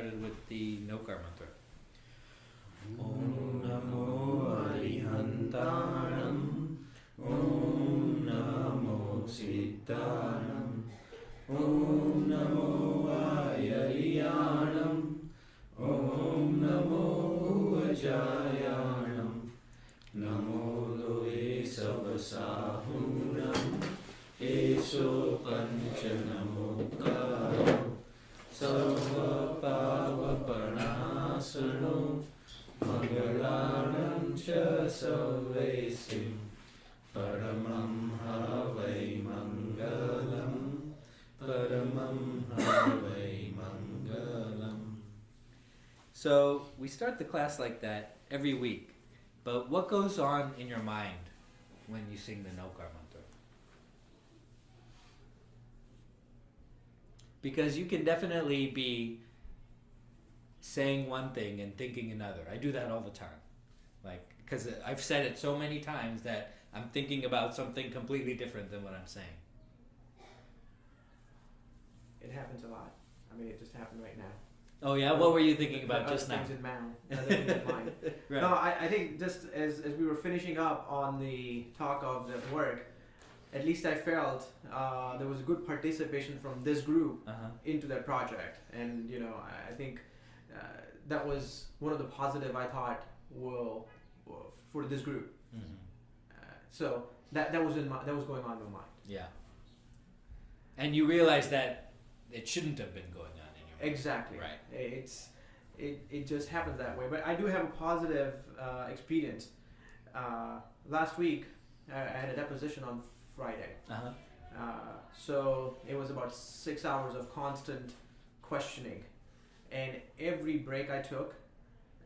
started with the Nokar mantra. Om Namo Arihantanam, Om Namo Siddhanam, Om Namo Ayariyanam, Om Namo Vajayanam, Namo Loe Savasahunam, Eso Panchanamokaro, Sarva Pavapanasano, Mangalanam cha Sarvesim, Paramam Havai Mangalam, Paramam Havai Mangalam. So we start the class like that every week, but what goes on in your mind when you sing the Nokar mantra? Because you can definitely be saying one thing and thinking another. I do that all the time. Because I've said it so many times that I'm thinking about something completely different than what I'm saying. It happens a lot. I mean, it just happened right now. Oh yeah? What were you thinking about just now? Other things in mind. Right. No, I think just as we were finishing up on the talk of the work, at least I felt there was a good participation from this group into that project. And, I think that was one of the positive I thought for this group. Mm-hmm. So that was going on in my mind. Yeah. And you realize that it shouldn't have been going on in your mind. Exactly. Right. It just happened that way. But I do have a positive experience. Last week I had a deposition on Friday. So it was about 6 hours of constant questioning, and every break I took,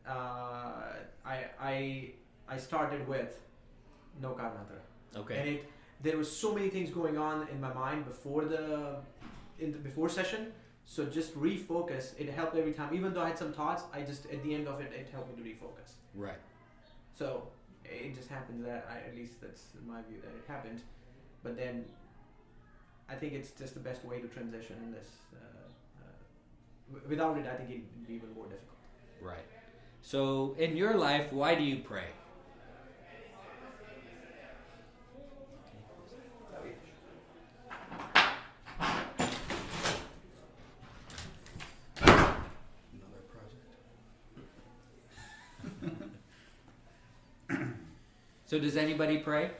I started with Nokar mantra. Okay. And there was so many things going on in my mind before before session. So just refocus. It helped every time. Even though I had some thoughts, at the end of it, it helped me to refocus. Right. So it just happened that at least that's my view, that it happened. But then I think it's just the best way to transition in this. Without it, I think it'd be even more difficult. Right. So in your life, why do you pray? Another project. So does anybody pray?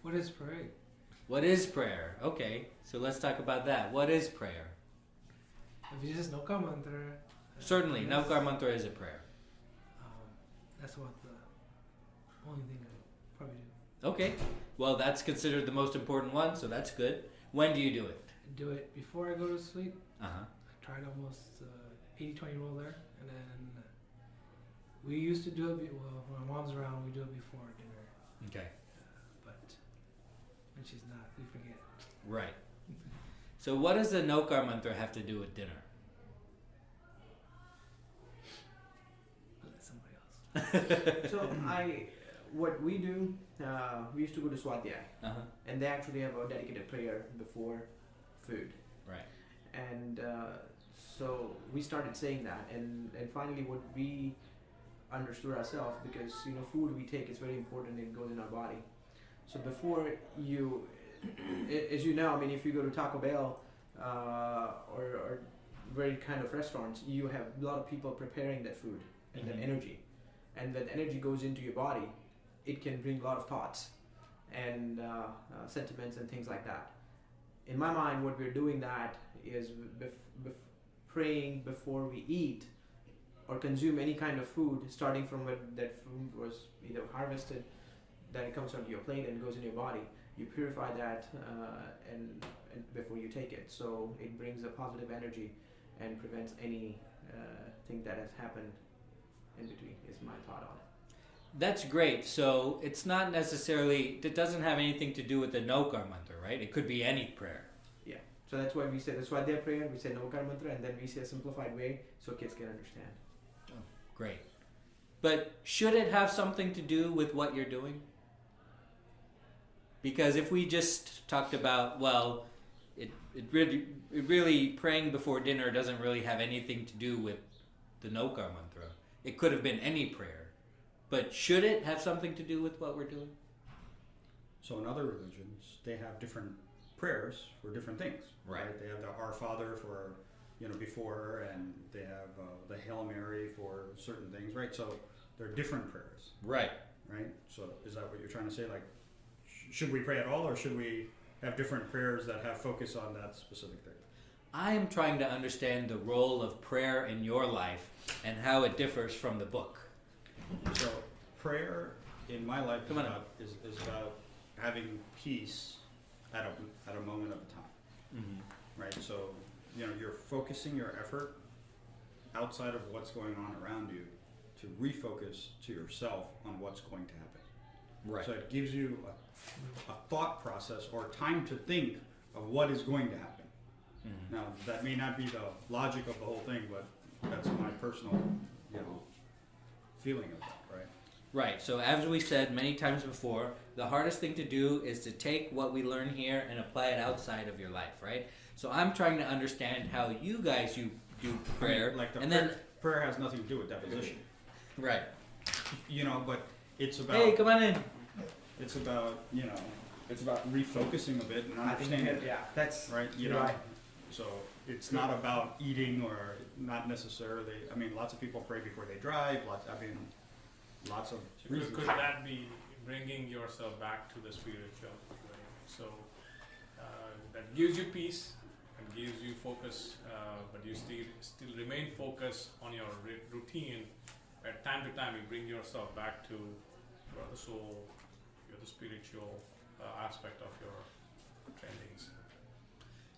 What is prayer? What is prayer? Okay, so let's talk about that. What is prayer? If you just Nokar mantra. Certainly, Nokar mantra is a prayer. That's what the only thing I probably do. Okay, well that's considered the most important one, so that's good. When do you do it? I do it before I go to sleep. Uh-huh. I tried almost 80-20 rule there, and then we used to do it. When my mom's around, we do it before dinner. Okay. But when she's not, we forget. Right. So what does the Nokar mantra have to do with dinner? I'll let somebody else. So what we do, we used to go to Swadhyay, and they actually have a dedicated prayer before food. Right. And so we started saying that, and finally what we understood ourselves, because food we take is very important, it goes in our body. So before you, as you know, I mean, if you go to Taco Bell or very kind of restaurants, you have a lot of people preparing that food and that energy, and that energy goes into your body. It can bring a lot of thoughts and sentiments and things like that. In my mind, what we're doing that is praying before we eat or consume any kind of food, starting from when that food was either harvested, then it comes onto your plate and goes in your body. You purify that and before you take it, so it brings a positive energy and prevents any thing that has happened in between. Is my thought on it. That's great. So it's not necessarily, it doesn't have anything to do with the Nokar mantra, right? It could be any prayer. Yeah. So that's why we say the Swadhyay prayer, we say Nokar mantra, and then we say a simplified way so kids can understand. Oh, great. But should it have something to do with what you're doing? Because if we just talked about, well, it really praying before dinner doesn't really have anything to do with the Nokar mantra. It could have been any prayer, but should it have something to do with what we're doing? So in other religions, they have different prayers for different things. Right. They have the Our Father for, before, and they have the Hail Mary for certain things, right? So they're different prayers, Right. right? So is that what you're trying to say? Like, should we pray at all, or should we have different prayers that have focus on that specific thing? I am trying to understand the role of prayer in your life and how it differs from the book. So prayer in my life Come on. is about having peace at a moment of time, Mm-hmm. right? So you're focusing your effort outside of what's going on around you to refocus to yourself on what's going to happen. Right. So it gives you a thought process or time to think of what is going to happen. Mm-hmm. Now that may not be the logic of the whole thing, but that's my personal feeling of that, right? Right. So as we said many times before, the hardest thing to do is to take what we learn here and apply it outside of your life, right? So I'm trying to understand how you guys do prayer, Like the and prayer, then prayer has nothing to do with deposition, right. but it's about Hey, come on in. it's about it's about refocusing a bit and I think understanding, that's right? right. So it's not about eating or not necessarily. I mean, lots of people pray before they drive. Lots of reasons. Could that be bringing yourself back to the spiritual? Right? So that gives you peace and gives you focus, but you still remain focused on your routine. At time to time, you bring yourself back to the soul, the spiritual aspect of your trainings.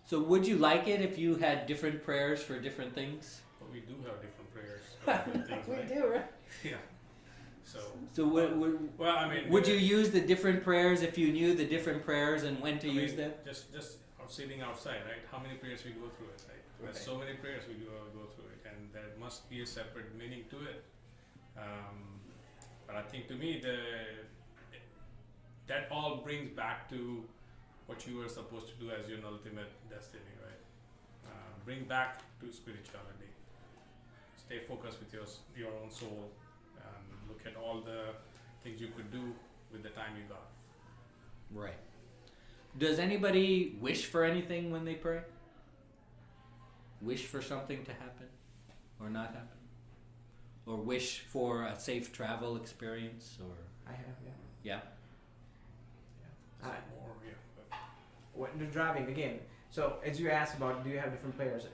So would you like it if you had different prayers for different things? But we do have different prayers for different things, right? do, right? Yeah. So Well, I mean, would you use the different prayers if you knew the different prayers and when to use them? Just sitting outside, right? How many prayers we go through it, right? There's so many prayers we go through it, and there must be a separate meaning to it. But I think to me, that all brings back to what you were supposed to do as your ultimate destiny, right? Bring back to spirituality. Stay focused with your own soul, and look at all the things you could do with the time you got. Right. Does anybody wish for anything when they pray? Wish for something to happen or not happen? Or wish for a safe travel experience? Or I have, yeah. So Alright. more, but When you're driving again, so as you asked about, do you have different prayers?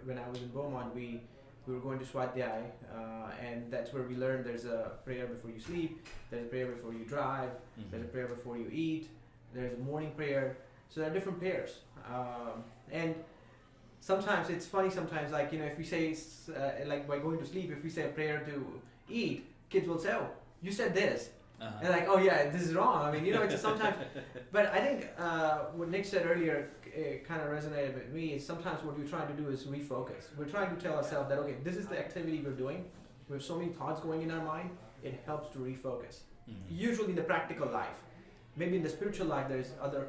When I was in Beaumont, we were going to Swadhyay, and that's where we learned there's a prayer before you sleep, there's a prayer before you drive, there's a prayer before you eat, there's a morning prayer. So there are different prayers, and sometimes it's funny. Sometimes, like if we say like by going to sleep, if we say a prayer to eat, kids will say, "Oh, you said this." And like, oh yeah, this is wrong. I mean, it's sometimes, but I think what Nick said earlier kind of resonated with me. Is sometimes what we're trying to do is refocus. We're trying to tell ourselves that okay, this is the activity we're doing. We have so many thoughts going in our mind. It helps to refocus. Usually in the practical life, maybe in the spiritual life, there's other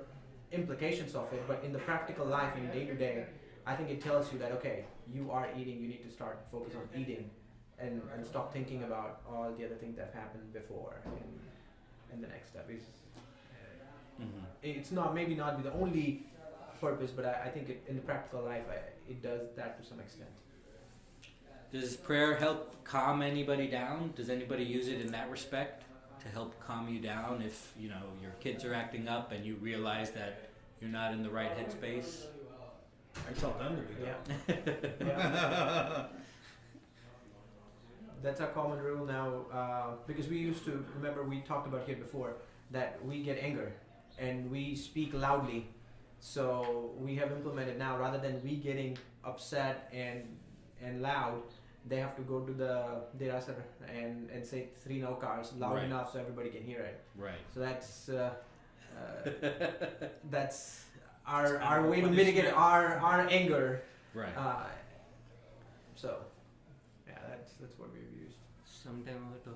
implications of it. But in the practical life, in day to day, I think it tells you that okay, you are eating. You need to start focus on eating. And stop thinking about all the other things that have happened before. And the next step is, it's not maybe not the only purpose, but I think in the practical life, it does that to some extent. Does prayer help calm anybody down? Does anybody use it in that respect to help calm you down if your kids are acting up and you realize that you're not in the right headspace? I tell them to do that. Yeah. That's our common rule now, because we used to, remember we talked about here before, that we get anger and we speak loudly. So we have implemented now, rather than we getting upset and loud, they have to go to the derasar and say 3 naukars loud Right. enough so everybody can hear it. Right. So that's It's our kind of way to punishment. mitigate our anger. Right. So yeah, that's what we've used. Sometimes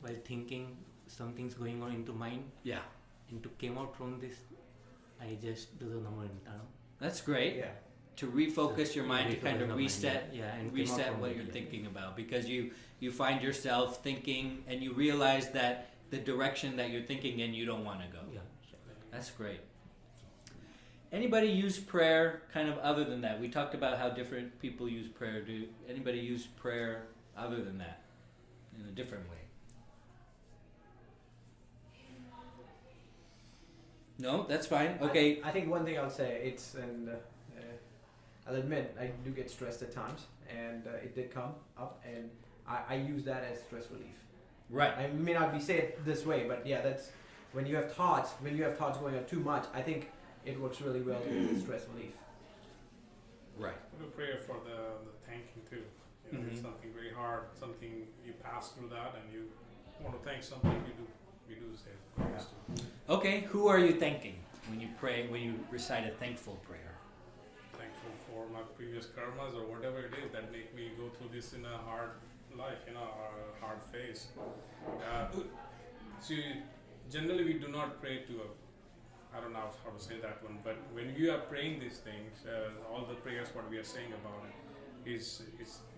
while thinking something's going on into mind, Yeah. and to came out from this I just do the normal tanam. That's great. Yeah. To refocus your mind, to Refocus kind the of mind, reset, yeah, and come out reset from what it, you're yeah. thinking about, because you find yourself thinking and you realize that the direction that you're thinking in, you don't want to go. Yeah. That's great. Anybody use prayer kind of other than that? We talked about how different people use prayer. Do anybody use prayer other than that in a different way? No, that's fine. Okay. I think one thing I'll say, I'll admit I do get stressed at times, and it did come up, and I use that as stress relief. Right. I may not be say it this way, but yeah, that's when you have thoughts going on too much. I think it works really well with stress relief. Right. Put a prayer for the thanking too. You know, It's something very hard, something you pass through that, and you want to thank something. We do say prayers too. Okay. Who are you thanking when you pray? When you recite a thankful prayer? Thankful for my previous karmas or whatever it is that make me go through this in a hard life, a hard phase. See, generally we do not pray to I don't know how to say that one, but when you are praying these things, all the prayers, what we are saying about it, is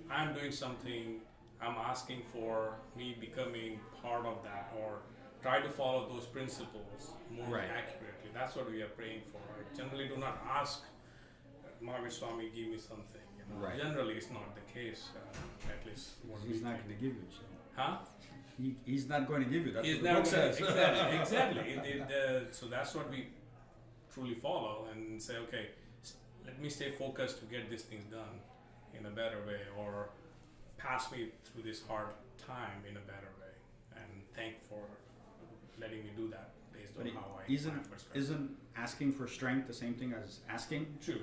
I'm doing something, I'm asking for me becoming part of that, or try to follow those principles more accurately. That's what we are praying for. I generally do not ask Mahavir Swami, give me something. Right. Generally, it's not the case, at least. What He's we not think. going to give you. So. Huh? He's not going to give you. That's He's what the book never says. exactly. So that's what we truly follow and say, okay, let me stay focused to get these things done in a better way, or pass me through this hard time in a better way, and thank for letting me do that based on But how I isn't for stress. isn't asking for strength the same thing as asking? True.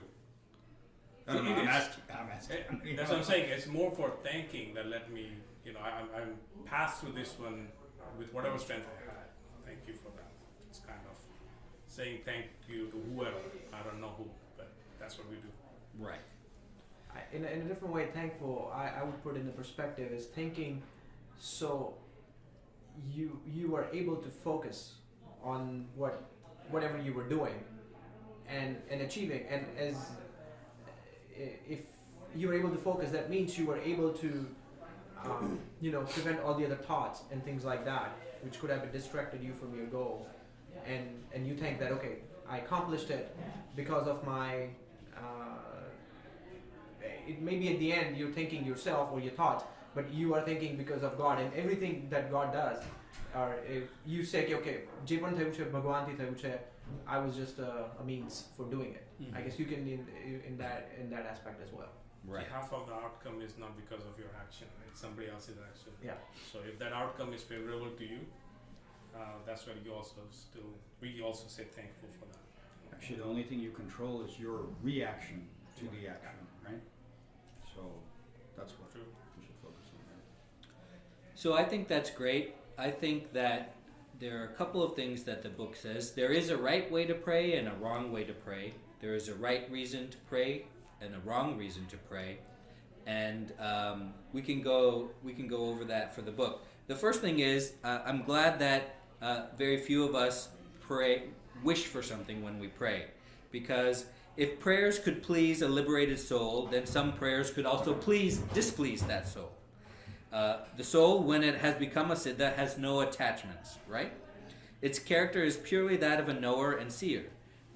I don't know, It I'm is. asking. That's what I'm saying. It's more for thanking that let me, I'm passed through this one with whatever strength I had. Thank you for that. It's kind of saying thank you to whoever. I don't know who, but that's what we do. Right. In a different way, thankful, I would put in the perspective as thinking, so you are able to focus on whatever you were doing and achieving, and as if you were able to focus, that means you were able to prevent all the other thoughts and things like that, which could have distracted you from your goal, and you think that, okay, I accomplished it because of my it maybe at the end you're thinking yourself or your thoughts, but you are thinking because of God and everything that God does. Or if you say, okay, J4E Discussion, Bhagwan thi thayun che, I was just a means for doing it. I guess you can in that aspect as well. Right. See, half of the outcome is not because of your action, it's somebody else's action. Yeah. So if that outcome is favorable to you, that's where we also say thankful for that. Actually, the only thing you control is your reaction to the action, right? So that's what True. we should focus on. Right? So I think that's great. I think that there are a couple of things that the book says. There is a right way to pray and a wrong way to pray. There is a right reason to pray and a wrong reason to pray, and we can go over that for the book. The first thing is I'm glad that very few of us wish for something when we pray, because if prayers could please a liberated soul, then some prayers could also displease that soul. The soul, when it has become a siddha, has no attachments, right? Its character is purely that of a knower and seer.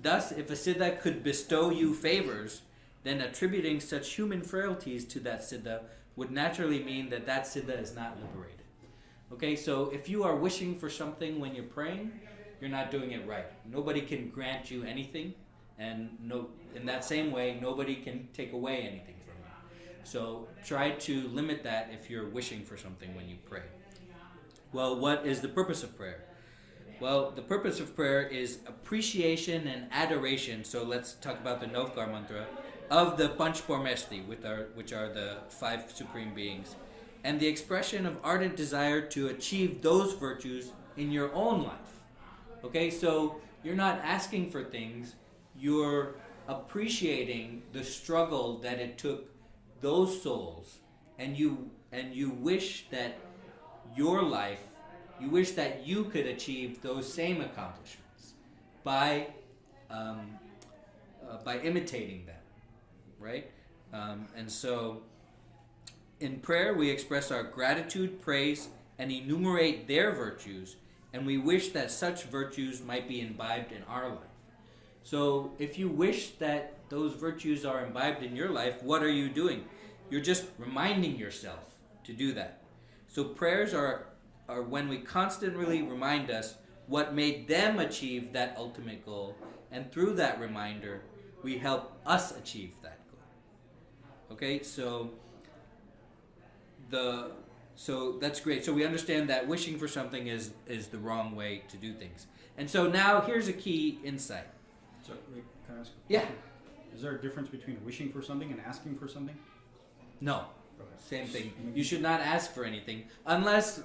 Thus, if a siddha could bestow you favors, then attributing such human frailties to that siddha would naturally mean that that siddha is not liberated. Okay, so if you are wishing for something when you're praying, you're not doing it right. Nobody can grant you anything, and in that same way, nobody can take away anything from you. So try to limit that if you're wishing for something when you pray. Well, what is the purpose of prayer? Well, the purpose of prayer is appreciation and adoration. So let's talk about the Novgar mantra of the Panch Parmeshti, which are the 5 supreme beings, and the expression of ardent desire to achieve those virtues in your own life. Okay, so you're not asking for things, you're appreciating the struggle that it took those souls, and you wish that your life, you wish that you could achieve those same accomplishments by by imitating them, right? And so in prayer, we express our gratitude, praise, and enumerate their virtues, and we wish that such virtues might be imbibed in our life. So if you wish that those virtues are imbibed in your life, what are you doing? You're just reminding yourself to do that. So prayers are when we constantly remind us what made them achieve that ultimate goal, and through that reminder, we help us achieve that goal. Okay, so that's great. So we understand that wishing for something is the wrong way to do things. And so now here's a key insight. So, wait, can I ask? Yeah. Is there a difference between wishing for something and asking for something? No. Okay. Same thing. You should not ask for anything unless,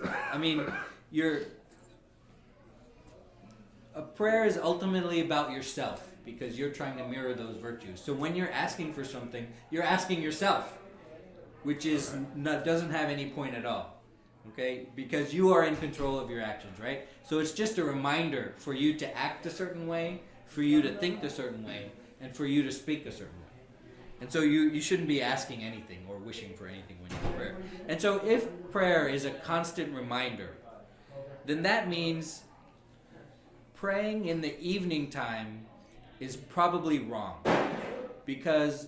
a prayer is ultimately about yourself because you're trying to mirror those virtues. So when you're asking for something, you're asking yourself, which is doesn't have any point at all. Okay? Because you are in control of your actions, right? So it's just a reminder for you to act a certain way, for you to think a certain way, and for you to speak a certain way. And so you shouldn't be asking anything or wishing for anything when you pray. And so if prayer is a constant reminder, then that means praying in the evening time is probably wrong. Because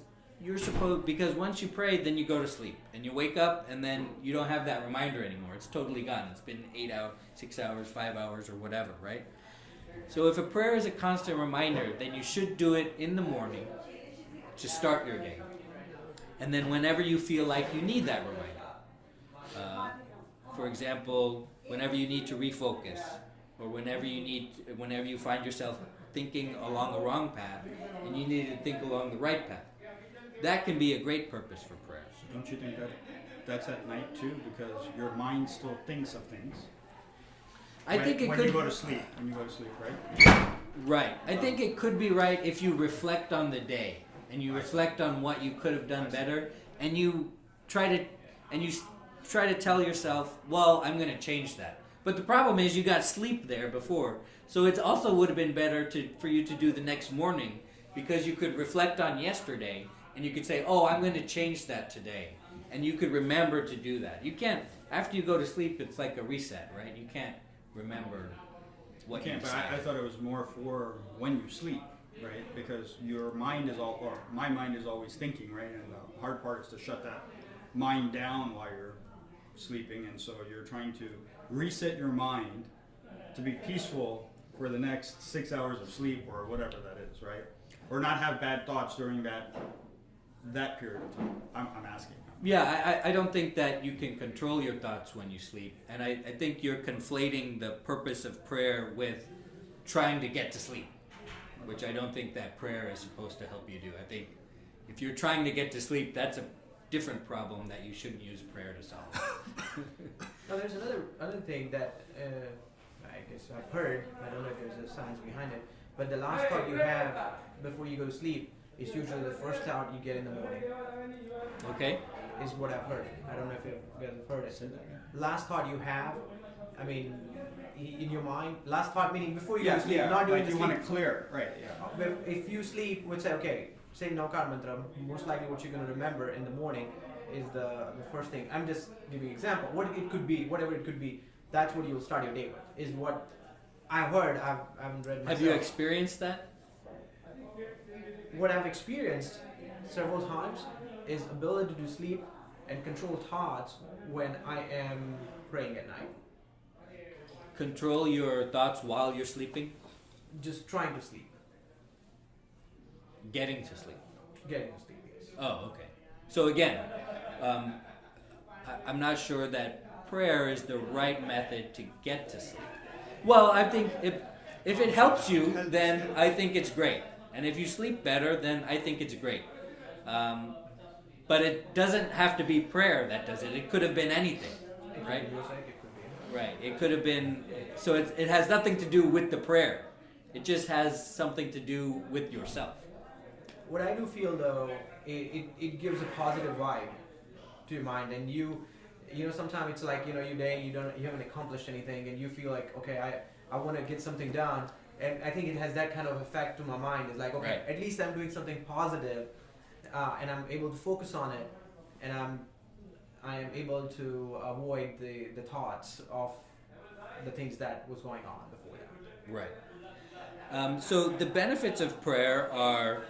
once you pray, then you go to sleep. And you wake up and then you don't have that reminder anymore. It's totally gone. It's been 8 hours, 6 hours, 5 hours, or whatever, right? So if a prayer is a constant reminder, then you should do it in the morning to start your day. And then whenever you feel like you need that reminder. For example, whenever you need to refocus, or whenever you find yourself thinking along the wrong path, and you need to think along the right path. That can be a great purpose for prayer. So don't you think that that's at night too? Because your mind still thinks of things. When you go to sleep, right? Right. I think it could be right if you reflect on the day and you reflect on what you could have done better, and you try to tell yourself, well, I'm going to change that. But the problem is you got sleep there before, so it also would have been better for you to do the next morning, because you could reflect on yesterday and you could say, oh, I'm going to change that today, and you could remember to do that. You can't, after you go to sleep, it's like a reset, right? You can't remember what you decided. I thought it was more for when you sleep, right? Because your mind is my mind is always thinking, right? And the hard part is to shut that mind down while you're sleeping, and so you're trying to reset your mind to be peaceful for the next 6 hours of sleep or whatever that is, right? Or not have bad thoughts during that period of time. I'm asking. Yeah, I don't think that you can control your thoughts when you sleep. And I think you're conflating the purpose of prayer with trying to get to sleep, which I don't think that prayer is supposed to help you do. I think if you're trying to get to sleep, that's a different problem that you shouldn't use prayer to solve. Now there's another thing that I guess I've heard, I don't know if there's a science behind it, but the last thought you have before you go to sleep is usually the first thought you get in the morning. Okay. Is what I've heard. I don't know if you guys have heard it. Last thought you have, I mean, in your mind, last thought meaning before you go to sleep, not doing like the you sleep. want to clear, right? Yeah. If you sleep, would say, okay, say Naukar Mantra, most likely what you're going to remember in the morning is the first thing. I'm just giving an example. What it could be, whatever it could be, that's what you'll start your day with, is what I've heard. I haven't read myself. Have you experienced that? What I've experienced several times is ability to sleep and control thoughts when I am praying at night. Control your thoughts while you're sleeping? Just trying to sleep. Getting to sleep? Getting to sleep, yes. Oh, okay. So again, I'm not sure that prayer is the right method to get to sleep. Well, I think if it helps you, then I think it's great. And if you sleep better, then I think it's great. But it doesn't have to be prayer that does it. It could have been anything, right? Right. It could have been. So it has nothing to do with the prayer. It just has something to do with yourself. What I do feel though, it gives a positive vibe to your mind, and you know sometimes it's like your day you haven't accomplished anything, and you feel like okay I want to get something done, And I think it has that kind of effect to my mind. It's like, okay, Right. at least I'm doing something positive, and I'm able to focus on it, and I am able to avoid the thoughts of the things that was going on before that. Right. So the benefits of prayer are,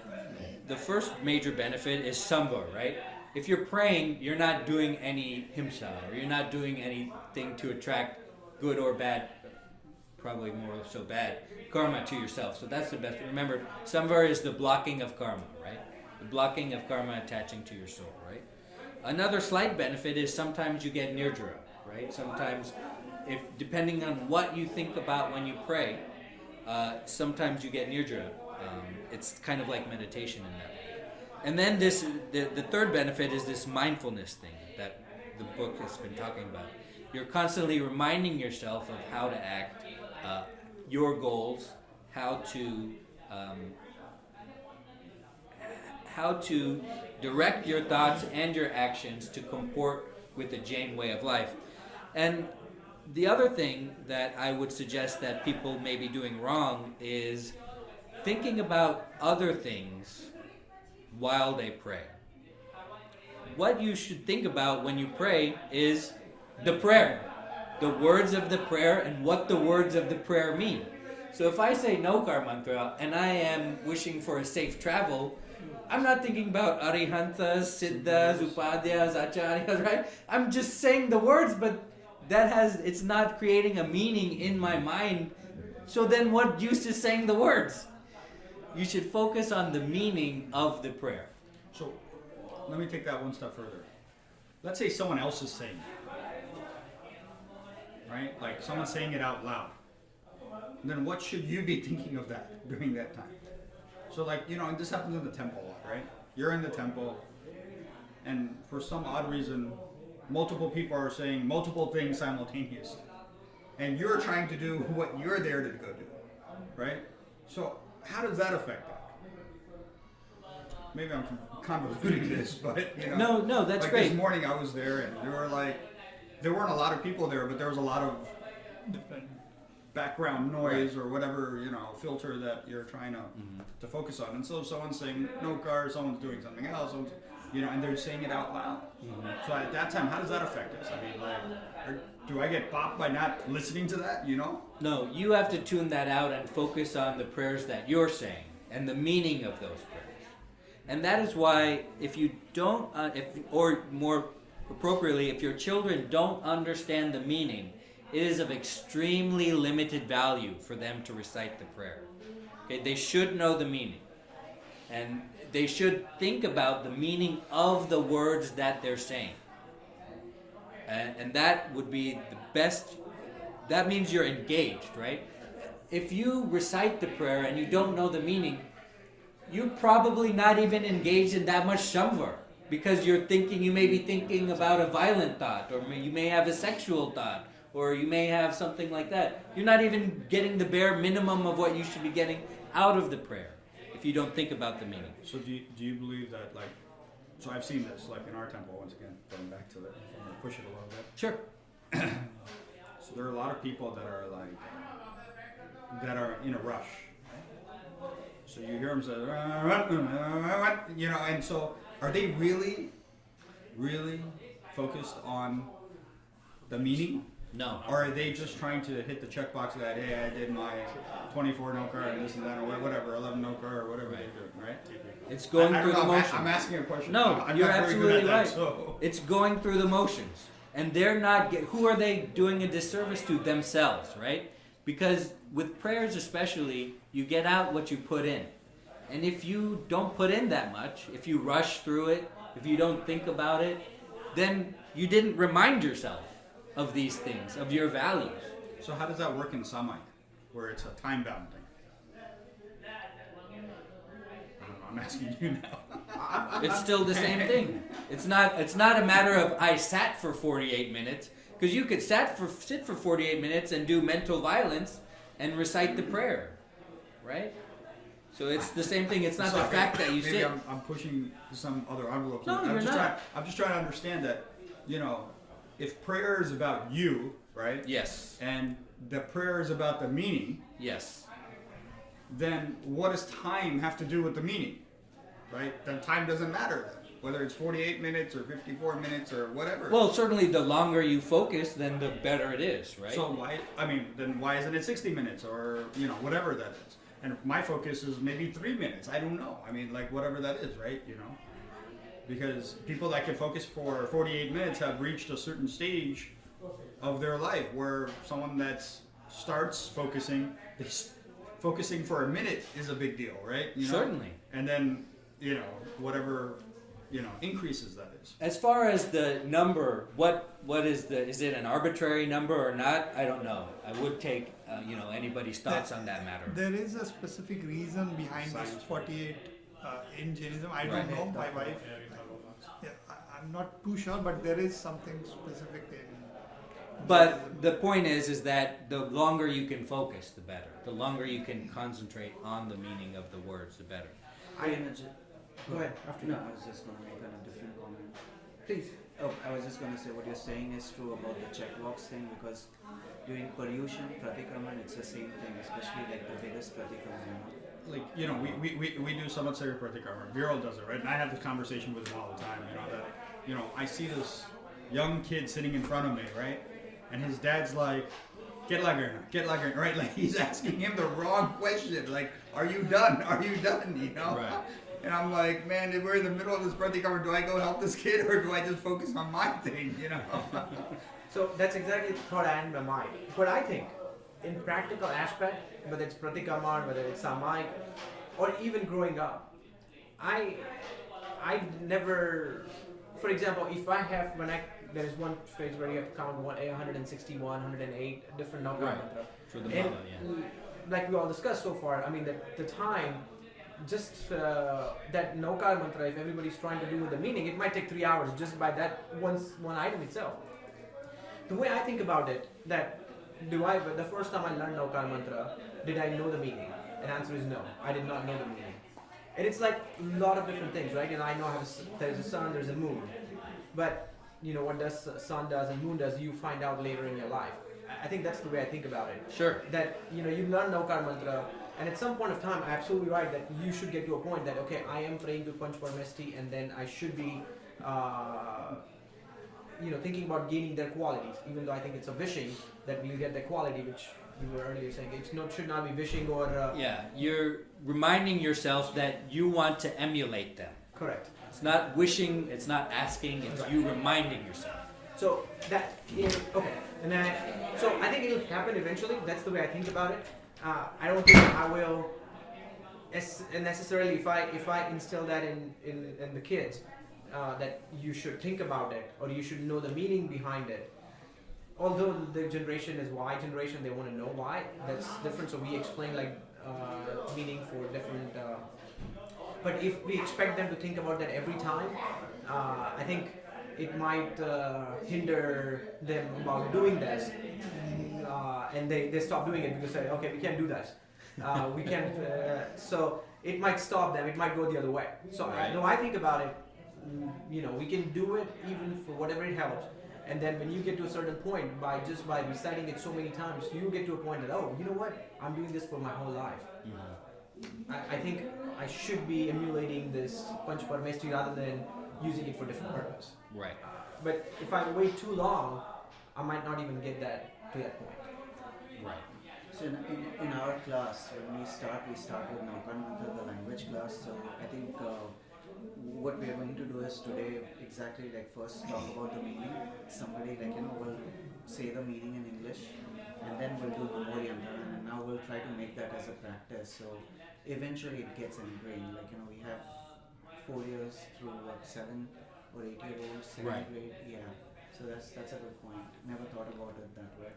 the first major benefit is samvar, right? If you're praying, you're not doing any himsa, or you're not doing anything to attract good or bad, probably more so bad, karma to yourself. So that's the best. Remember, samvar is the blocking of karma, right? The blocking of karma attaching to your soul, right? Another slight benefit is sometimes you get nirjara, right? Sometimes, if depending on what you think about when you pray, sometimes you get nirjara. It's kind of like meditation in that way. And then the third benefit is this mindfulness thing that the book has been talking about. You're constantly reminding yourself of how to act, your goals, how to direct your thoughts and your actions to comport with the Jain way of life. And the other thing that I would suggest that people may be doing wrong is thinking about other things while they pray. What you should think about when you pray is the prayer, the words of the prayer, and what the words of the prayer mean. So if I say Nokar mantra and I am wishing for a safe travel, I'm not thinking about Arihantas, Siddhas, Upadhyas, Acharyas, right? I'm just saying the words, but it's not creating a meaning in my mind. So then what use is saying the words? You should focus on the meaning of the prayer. So let me take that one step further. Let's say someone else is saying it, right? Like someone's saying it out loud. Then what should you be thinking of that during that time? So like, and this happens in the temple a lot, right? You're in the temple, and for some odd reason, multiple people are saying multiple things simultaneously. And you're trying to do what you're there to go do, right? So how does that affect that? Maybe I'm convoluting this, but No, that's like great. This morning I was there, and there weren't a lot of people there, but there was a lot of background noise or whatever, filter that you're trying to focus on. And so someone's saying no car, someone's doing something else, and they're saying it out loud. So at that time, how does that affect us? I mean, do I get popped by not listening to that, No, you have to tune that out and focus on the prayers that you're saying and the meaning of those prayers. And that is why if you don't, or more appropriately, if your children don't understand the meaning, it is of extremely limited value for them to recite the prayer. Okay, they should know the meaning. And they should think about the meaning of the words that they're saying. And that would be the best. That means you're engaged, right? If you recite the prayer and you don't know the meaning, you're probably not even engaged in that much samvar, because you may be thinking about a violent thought, or you may have a sexual thought, or you may have something like that. You're not even getting the bare minimum of what you should be getting out of the prayer if you don't think about the meaning. So do you believe that, so I've seen this, in our temple, once again, going back to it, I'm going to push it a little bit. Sure. So there are a lot of people that are in a rush. So you hear them say, and so are they really, really focused on the meaning? No. Or are they just trying to hit the checkbox that, hey, I did my 24 no car and this and that, or whatever, 11 no car, or whatever they're doing, right? It's going through the motions. I'm asking a question. No, I'm you're not very good absolutely at right. that, so. It's going through the motions. And they're not, who are they doing a disservice to? Themselves, right? Because with prayers especially, you get out what you put in. And if you don't put in that much, if you rush through it, if you don't think about it, then you didn't remind yourself of these things, of your values. So how does that work in Samai, where it's a time-bound thing? I don't know, I'm asking you now. It's still the same thing. It's not a matter of I sat for 48 minutes, because you could sit for 48 minutes and do mental violence and recite the prayer, right? So it's the same thing. It's not the fact that you maybe sit. I'm pushing some other envelope. No, you're not. I'm just trying to understand that, if prayer is about you, right? Yes. And the prayer is about the meaning. Yes. then what does time have to do with the meaning? Right? Then time doesn't matter then. Whether it's 48 minutes or 54 minutes or whatever. Well, certainly the longer you focus, then the better it is, right? So then why isn't it 60 minutes or, whatever that is? And if my focus is maybe 3 minutes, I don't know. I mean, like whatever that is, right? Because people that can focus for 48 minutes have reached a certain stage of their life where someone that starts focusing for a minute is a big deal, right? Certainly. And then, whatever, increases that is. As far as the number, what is it an arbitrary number or not? I don't know. I would take anybody's thoughts on that matter. There is a specific reason behind this 48 in Jainism. I don't know. My wife. Yeah, I'm not too sure, but there is something specific in. But Jainism. the point is that the longer you can focus, the better. The longer you can concentrate on the meaning of the words, the better. Go ahead. After No, you. I was just going to make a different comment. Please. Oh, I was just going to say what you're saying is true about the checkbox thing, because during Paryushan, Pratikraman, it's the same thing, especially like the biggest Pratikraman. Like, we do Samvatsari Pratikarma. Viral does it, right? And I have this conversation with him all the time, that, I see this young kid sitting in front of me, right? And his dad's like, get lagarna, right? Like, he's asking him the wrong question. Like, are you done? Are you done? Right. And I'm like, man, if we're in the middle of this Pratikarma, do I go help this kid or do I just focus on my thing, So that's exactly the thought I had in my mind. But I think, in practical aspect, whether it's Pratikraman, whether it's Samaik, or even growing up, I never, for example, if I have, there is one phrase where you have to count 161, 108 different Naukar Right. mantra. For the And mala, yeah. like we all discussed so far, I mean, the time, just that Naukar mantra, if everybody's trying to do with the meaning, it might take 3 hours just by that one item itself. The way I think about it, the first time I learned Naukar mantra, did I know the meaning? And answer is no, I did not know the meaning. And it's like a lot of different things, right? And I know there's a sun, there's a moon. But, what does sun does and moon does, you find out later in your life. I think that's the way I think about it. Sure. That, you learn Naukar mantra, and at some point of time, I'm absolutely right that you should get to a point that, okay, I am praying to Panch Parmesti, and then I should be, thinking about gaining their qualities, even though I think it's a wishing that we'll get their quality, which we were earlier saying. Should not be wishing or... Yeah, you're reminding yourself that you want to emulate them. Correct. It's not wishing, it's not asking, it's Right. you reminding yourself. So that okay, and I think it'll happen eventually. That's the way I think about it. I don't think I will necessarily if I instill that in the kids that you should think about it or you should know the meaning behind it. Although the generation is Y generation, they want to know why. That's different. So we explain meaning for different. But if we expect them to think about that every time, I think it might hinder them about doing this, and they stop doing it because they say, okay, we can't do this. We can't. So it might stop them. It might go the other way. So Right. though I think about it, we can do it even for whatever it helps. And then when you get to a certain point, by reciting it so many times, you get to a point that, oh, you know what? I'm doing this for my whole life. I think I should be emulating this Panch Parmesti rather than using it for different purpose. Right. But if I wait too long, I might not even get to that point. Right. So in our class, when we start with Naukar Mantra, the language class. So I think what we are going to do is today exactly first talk about the meaning. Somebody will say the meaning in English, and then we'll do Namori Yantra, and now we'll try to make that as a practice. So eventually it gets ingrained. We have 4 years through 7 or 8 year olds, second Right. grade. Yeah. So that's a good point. Never thought about it that way.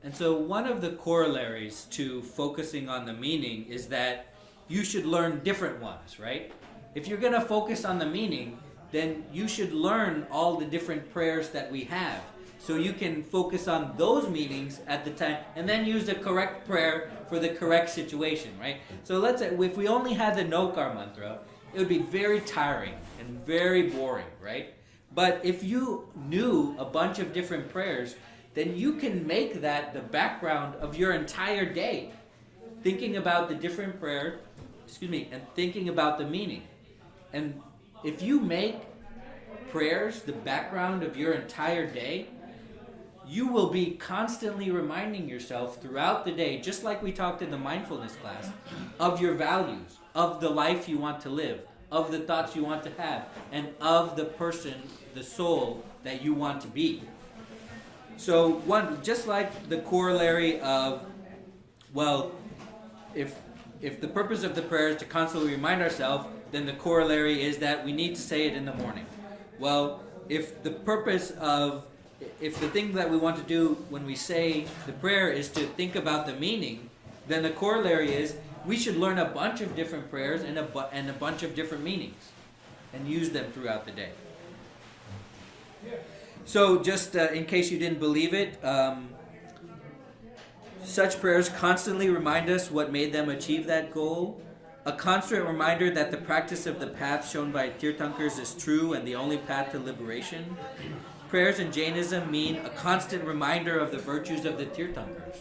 And so one of the corollaries to focusing on the meaning is that you should learn different ones, right? If you're going to focus on the meaning, then you should learn all the different prayers that we have. So you can focus on those meanings at the time and then use the correct prayer for the correct situation, right? So let's say if we only had the Naukar mantra, it would be very tiring and very boring, right? But if you knew a bunch of different prayers, then you can make that the background of your entire day. thinking about the different prayer, and thinking about the meaning. And if you make prayers the background of your entire day, you will be constantly reminding yourself throughout the day, just like we talked in the mindfulness class, of your values, of the life you want to live, of the thoughts you want to have, and of the person, the soul that you want to be. So just like the corollary of, well, if the purpose of the prayer is to constantly remind ourselves, then the corollary is that we need to say it in the morning. Well, if the thing that we want to do when we say the prayer is to think about the meaning, then the corollary is we should learn a bunch of different prayers and a bunch of different meanings and use them throughout the day. So just in case you didn't believe it, such prayers constantly remind us what made them achieve that goal. A constant reminder that the practice of the path shown by Tirthankars is true and the only path to liberation. Prayers in Jainism mean a constant reminder of the virtues of the Tirthankars.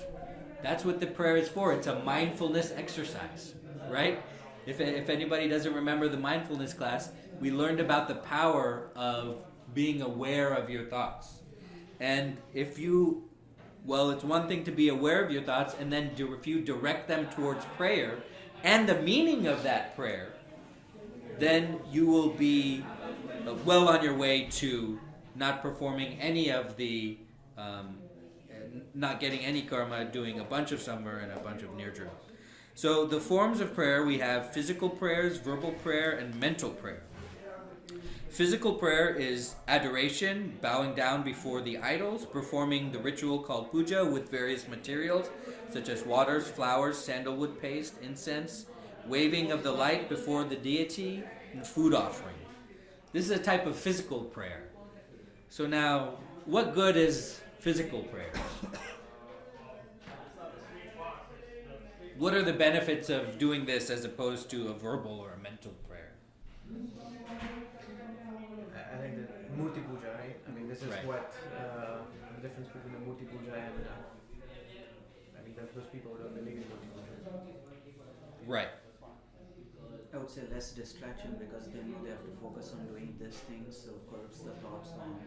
That's what the prayer is for. It's a mindfulness exercise, right? If anybody doesn't remember the mindfulness class, we learned about the power of being aware of your thoughts. And it's one thing to be aware of your thoughts, and then if you direct them towards prayer and the meaning of that prayer, then you will be well on your way to not performing any of the, not getting any karma, doing a bunch of samvar and a bunch of nirjara. So the forms of prayer, we have physical prayers, verbal prayer, and mental prayer. Physical prayer is adoration, bowing down before the idols, performing the ritual called puja with various materials, such as waters, flowers, sandalwood paste, incense, waving of the light before the deity, and food offering. This is a type of physical prayer. So now, what good is physical prayer? What are the benefits of doing this as opposed to a verbal or a mental prayer? I think the Murti Puja, right? I mean, this is Right. what the difference between the Murti Puja and those people who don't believe in Murti Puja. Right. I would say less distraction because they know they have to focus on doing this thing, so curbs the thoughts on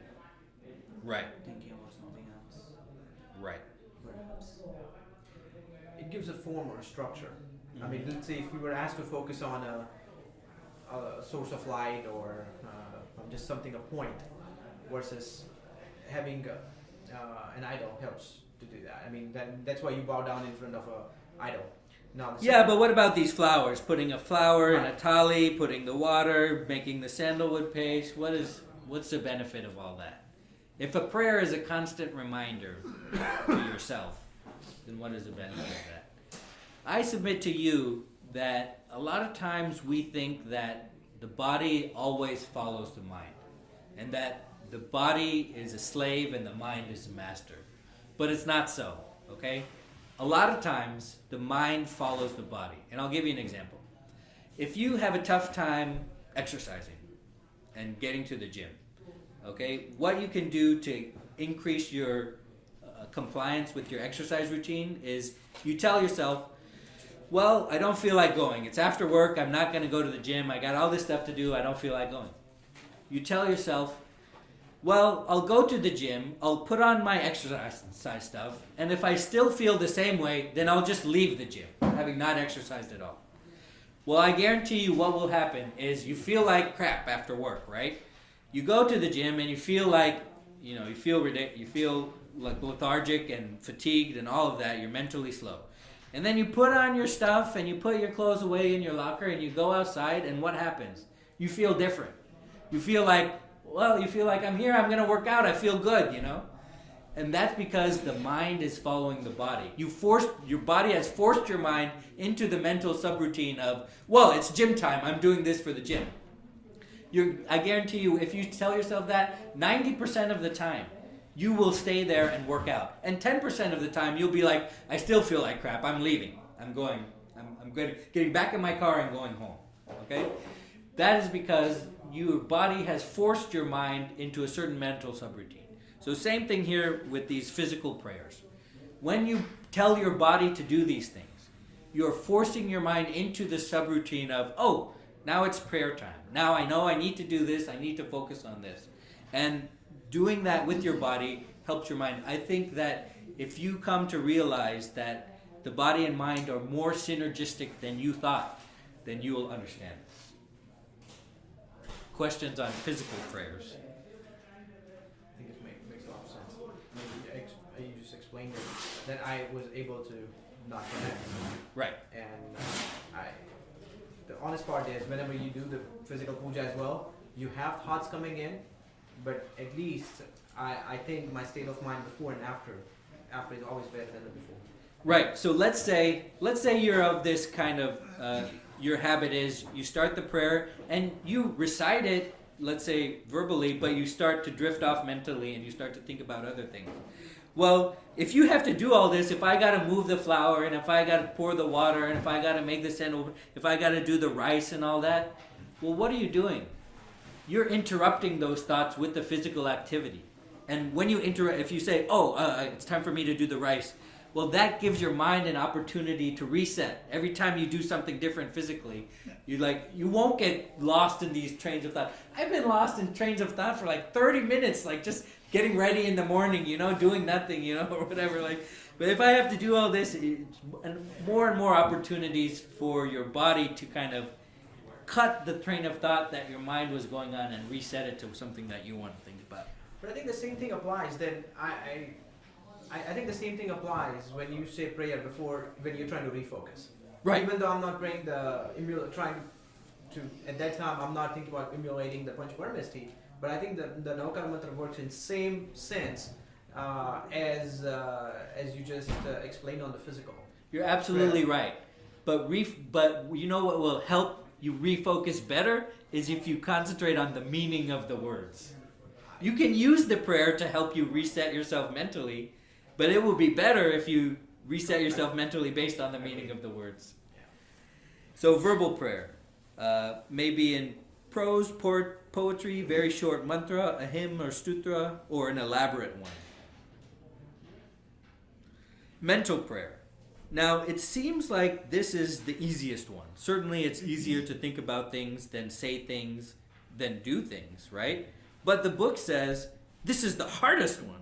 Right. thinking about something else. Right. Perhaps. It gives a form or a structure. I mean, let's say if we were asked to focus on a source of light or just something, a point, versus having an idol helps to do that. I mean, that's why you bow down in front of a idol. Now, But what about these flowers? Putting a flower in a thali, putting the water, making the sandalwood paste. What's the benefit of all that? If a prayer is a constant reminder to yourself, then what is the benefit of that? I submit to you that a lot of times we think that the body always follows the mind, and that the body is a slave and the mind is a master. But it's not so, okay? A lot of times the mind follows the body. And I'll give you an example. If you have a tough time exercising and getting to the gym, okay, what you can do to increase your compliance with your exercise routine is you tell yourself, well, I don't feel like going. It's after work. I'm not going to go to the gym. I got all this stuff to do. I don't feel like going. You tell yourself, well, I'll go to the gym. I'll put on my exercise stuff. And if I still feel the same way, then I'll just leave the gym, having not exercised at all. Well, I guarantee you what will happen is you feel like crap after work, right? You go to the gym and you feel like, you feel like lethargic and fatigued and all of that. You're mentally slow. And then you put on your stuff and you put your clothes away in your locker and you go outside, and what happens? You feel different. You feel like I'm here, I'm going to work out, I feel good, And that's because the mind is following the body. Your body has forced your mind into the mental subroutine of, well, it's gym time, I'm doing this for the gym. I guarantee you, if you tell yourself that, 90% of the time, you will stay there and work out. And 10% of the time, you'll be like, I still feel like crap, I'm leaving. I'm getting back in my car and going home. Okay? That is because your body has forced your mind into a certain mental subroutine. So same thing here with these physical prayers. When you tell your body to do these things, you're forcing your mind into the subroutine of, oh, now it's prayer time. Now I know I need to do this. I need to focus on this. And doing that with your body helps your mind. I think that if you come to realize that the body and mind are more synergistic than you thought, then you will understand this. Questions on physical prayers? I think it makes a lot of sense. You just explained it, that I was able to not connect. Right. And the honest part is, whenever you do the physical puja as well, you have thoughts coming in, but at least I think my state of mind before and after is always better than the before. Right. So let's say you're of this kind of your habit is you start the prayer and you recite it, let's say verbally, but you start to drift off mentally and you start to think about other things. Well, if you have to do all this, if I got to move the flour and if I got to pour the water and if I got to make the sand, if I got to do the rice and all that, well, what are you doing? You're interrupting those thoughts with the physical activity. And when you interrupt, if you say, it's time for me to do the rice, well, that gives your mind an opportunity to reset. Every time you do something different physically, you won't get lost in these trains of thought. I've been lost in trains of thought for like 30 minutes, like just getting ready in the morning, doing nothing, or whatever. But if I have to do all this, and more opportunities for your body to kind of cut the train of thought that your mind was going on and reset it to something that you want to think about. But I think the same thing applies. Then I think the same thing applies when you say prayer before, when you're trying to refocus. Right. Even though I'm not praying at that time, I'm not thinking about emulating the Panchaparamesti, but I think the Naukar Mantra works in same sense as you just explained on the physical. You're absolutely right. But you know what will help you refocus better is if you concentrate on the meaning of the words. You can use the prayer to help you reset yourself mentally, but it will be better if you reset yourself mentally based on the meaning of the words. So verbal prayer, maybe in prose, poetry, very short mantra, a hymn or stutra, or an elaborate one. Mental prayer. Now, it seems like this is the easiest one. Certainly it's easier to think about things than say things, than do things, right? But the book says this is the hardest one.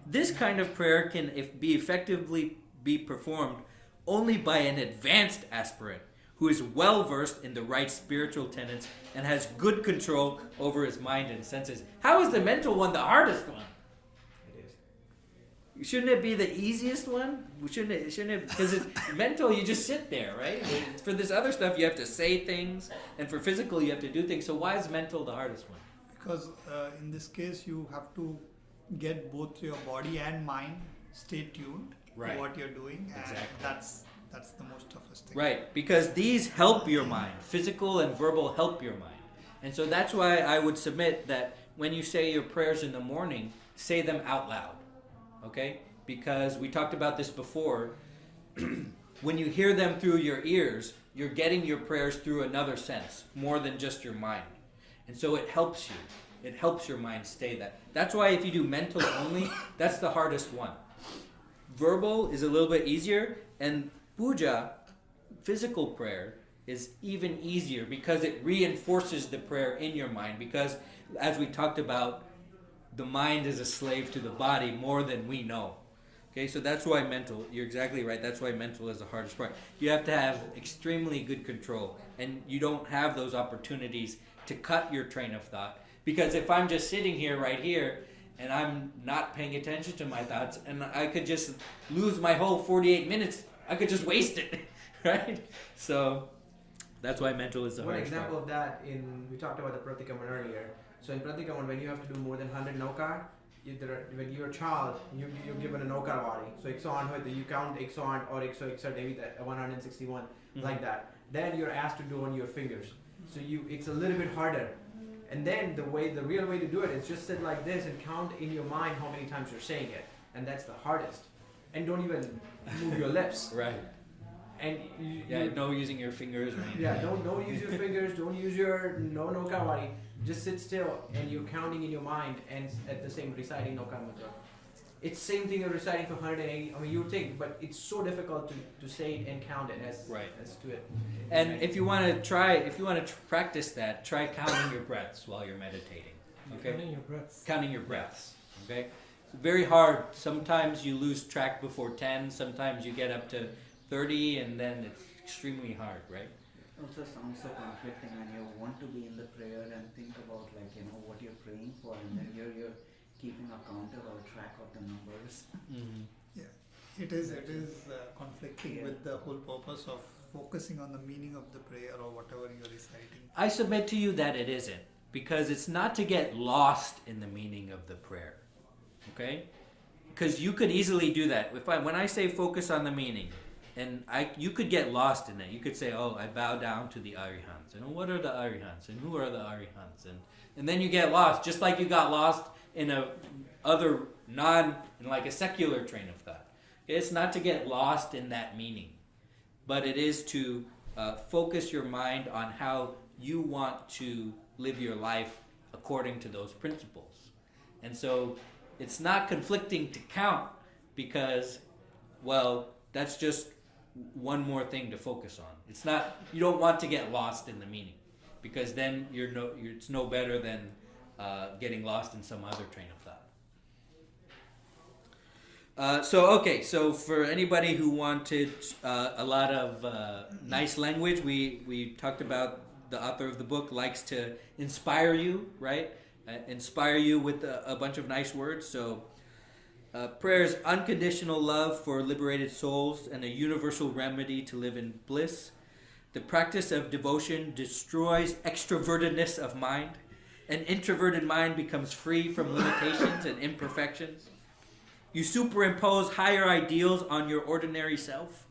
This kind of prayer can be effectively be performed only by an advanced aspirant who is well versed in the right spiritual tenets and has good control over his mind and senses. How is the mental one the hardest one? It is. Shouldn't it be the easiest one? Shouldn't it? Because it's mental, you just sit there, right? For this other stuff, you have to say things, and for physical, you have to do things. So why is mental the hardest one? Because in this case, you have to get both your body and mind stay tuned Right. to what you're doing, and Exactly. that's the most toughest thing. Right, because these help your mind. Physical and verbal help your mind. And so that's why I would submit that when you say your prayers in the morning, say them out loud. Okay? Because we talked about this before. When you hear them through your ears, you're getting your prayers through another sense, more than just your mind. And so it helps you. It helps your mind stay that. That's why if you do mental only, that's the hardest one. Verbal is a little bit easier, and puja, physical prayer, is even easier because it reinforces the prayer in your mind. Because as we talked about, the mind is a slave to the body more than we know. Okay, so that's why mental, you're exactly right, that's why mental is the hardest part. You have to have extremely good control, and you don't have those opportunities to cut your train of thought. Because if I'm just sitting here, right here, and I'm not paying attention to my thoughts, and I could just lose my whole 48 minutes, I could just waste it, right? So that's why mental is the One hardest example part. of that, we talked about the Pratikaman earlier. So in Pratikaman, when you have to do more than 100 naukar, when you're a child, you're given a naukar wadi. So you count 108 or 161, like that. Then you're asked to do on your fingers. So it's a little bit harder. And then the real way to do it is just sit like this and count in your mind how many times you're saying it. And that's the hardest. And don't even move your lips. Right. And No using your fingers. Or anything. yeah, don't use your fingers, don't use your no kawari. Just sit still and you're counting in your mind and at the same reciting no mantra. it's same thing you're reciting for 180. I mean, you would think, but it's so difficult to say it and count it as to it. And if you want to practice that, try counting your breaths while you're meditating. Okay? Counting your breaths. Counting your breaths. Okay? It's very hard. Sometimes you lose track before 10. Sometimes you get up to 30, and then it's extremely hard, right? It also sounds so conflicting when you want to be in the prayer and think about what you're praying for, and then you're keeping a counter or track of the numbers. Mm-hmm. Yeah, it is conflicting with the whole purpose of focusing on the meaning of the prayer or whatever you're reciting. I submit to you that it isn't, because it's not to get lost in the meaning of the prayer. Okay? Because you could easily do that. When I say focus on the meaning, and you could get lost in it. You could say, "Oh, I bow down to the Arihants." And what are the Arihants? And who are the Arihants? And then you get lost, just like you got lost in a secular train of thought. It's not to get lost in that meaning, but it is to focus your mind on how you want to live your life according to those principles. And so it's not conflicting to count, because, well, that's just one more thing to focus on. It's not, you don't want to get lost in the meaning, because then it's no better than getting lost in some other train of thought. So for anybody who wanted a lot of nice language, we talked about the author of the book likes to inspire you, right? Inspire you with a bunch of nice words. So prayer is unconditional love for liberated souls and a universal remedy to live in bliss. The practice of devotion destroys extrovertedness of mind. An introverted mind becomes free from limitations and imperfections. You superimpose higher ideals on your ordinary self.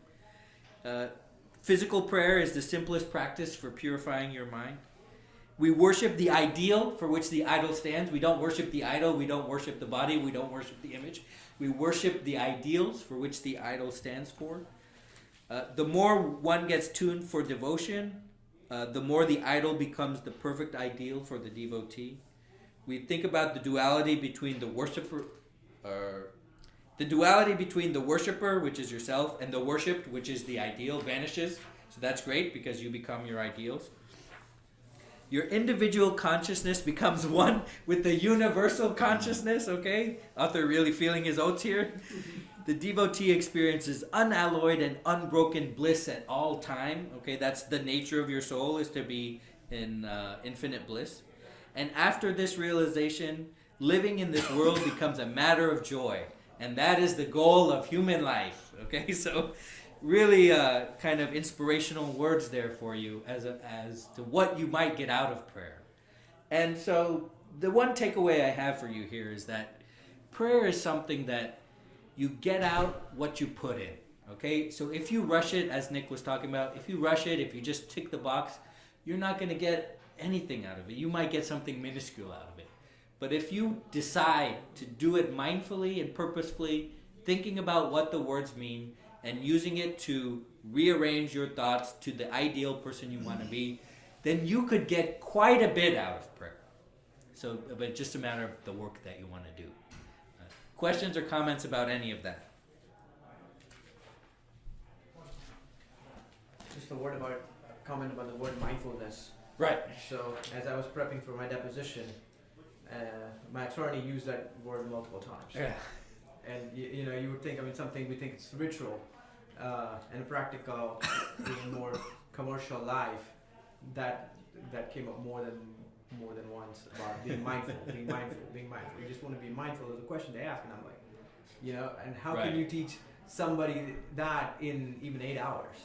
Physical prayer is the simplest practice for purifying your mind. We worship the ideal for which the idol stands. We don't worship the idol. We don't worship the body. We don't worship the image. We worship the ideals for which the idol stands for. The more one gets tuned for devotion, the more the idol becomes the perfect ideal for the devotee. We think about the duality between the worshiper, which is yourself, and the worshipped, which is the ideal, vanishes. So that's great, because you become your ideals. Your individual consciousness becomes one with the universal consciousness, okay? Author really feeling his oats here. The devotee experiences unalloyed and unbroken bliss at all time, okay? That's the nature of your soul, is to be in infinite bliss. And after this realization, living in this world becomes a matter of joy. And that is the goal of human life, okay? So really kind of inspirational words there for you as to what you might get out of prayer. And so the one takeaway I have for you here is that prayer is something that you get out what you put in, okay? So if you rush it, as Nick was talking about, if you rush it, if you just tick the box, you're not going to get anything out of it. You might get something minuscule out of it. But if you decide to do it mindfully and purposefully, thinking about what the words mean, and using it to rearrange your thoughts to the ideal person you want to be, then you could get quite a bit out of prayer. So, but just a matter of the work that you want to do. Questions or comments about any of that? Just comment about the word mindfulness. Right. So as I was prepping for my deposition, my attorney used that word multiple times. Yeah. And you would think, something we think it's ritual, and practical, in more commercial life, that came up more than once about being mindful. You just want to be mindful of the question they ask, and I'm like, and how can you teach somebody that in even 8 hours?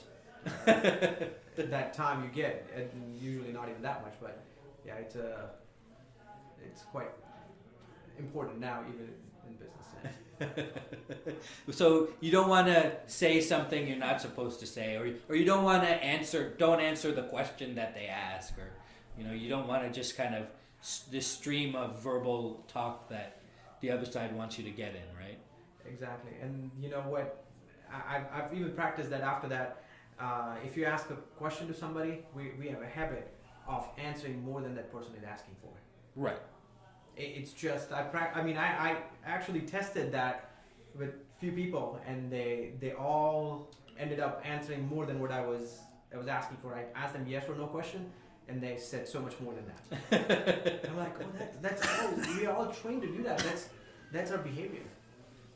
That time you get, and usually not even that much, but yeah, it's quite important now, even in business sense. So you don't want to say something you're not supposed to say, or you don't want to don't answer the question that they ask, or you don't want to just kind of this stream of verbal talk that the other side wants you to get in, right? Exactly. And you know what, I've even practiced that after that. If you ask a question to somebody, we have a habit of answering more than that person is asking for. Right. It's just I actually tested that with few people, and they all ended up answering more than what I was asking for. I asked them yes or no question, and they said so much more than that. I'm like, oh, that's all. We're all trained to do that. That's our behavior.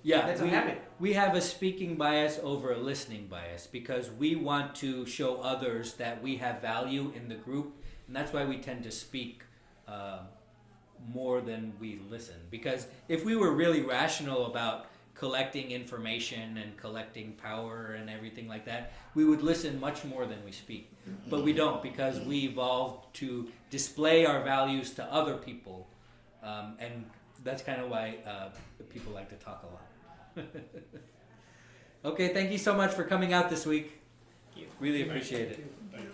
Yeah, That's a habit. We have a speaking bias over a listening bias because we want to show others that we have value in the group, and that's why we tend to speak more than we listen. Because if we were really rational about collecting information and collecting power and everything like that, we would listen much more than we speak. But we don't, because we evolved to display our values to other people, and that's kind of why people like to talk a lot. Okay, thank you so much for coming out this week. Really appreciate it. Thank you.